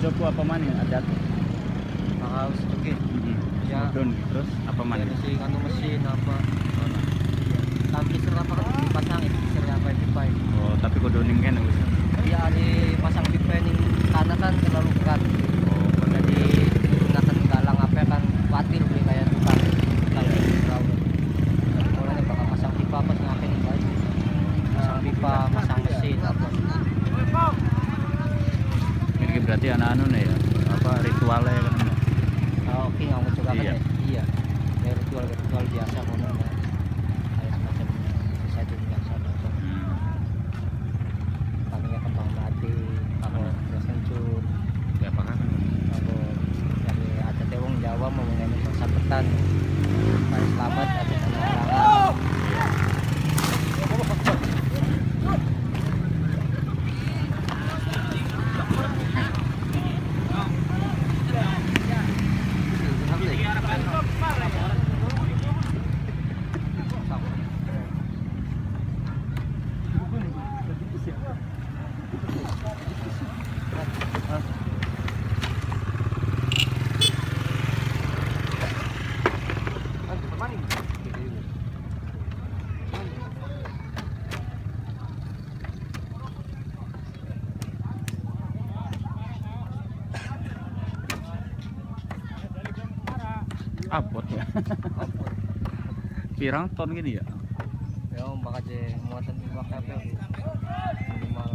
sopo apa mana ada tuh? Makaus oke. Ya. Don terus apa mana? Mesin anu mesin apa? Tapi serapa kan dipasangin, serapa pipa. Oh, tapi kuduning kan wis. Iya dipasang pipa ning tanah kan terlalu berat. Oh, Jadi menggunakan galang apa kan khawatir beli kayak tukang perahu. Mulanya bakal pasang pipa pas ngapain baik. Pasang pipa, pasang mesin apa. Ini berarti anak-anu nih ya. Apa ritualnya kan? Oh, oke nggak mau coba kan Iya. ya? Iya. Kayak ritual biasa kono. Kayak semacam sesaji biasa atau palingnya kembang mati, aku terus kencur. Ya apa kan? Aku dari ada tewong Jawa mau mengenai persahabatan. Baik selamat ada tanah. Abot ya. Pirang ton gini ya? Ya, bakal muatan di bakal minimal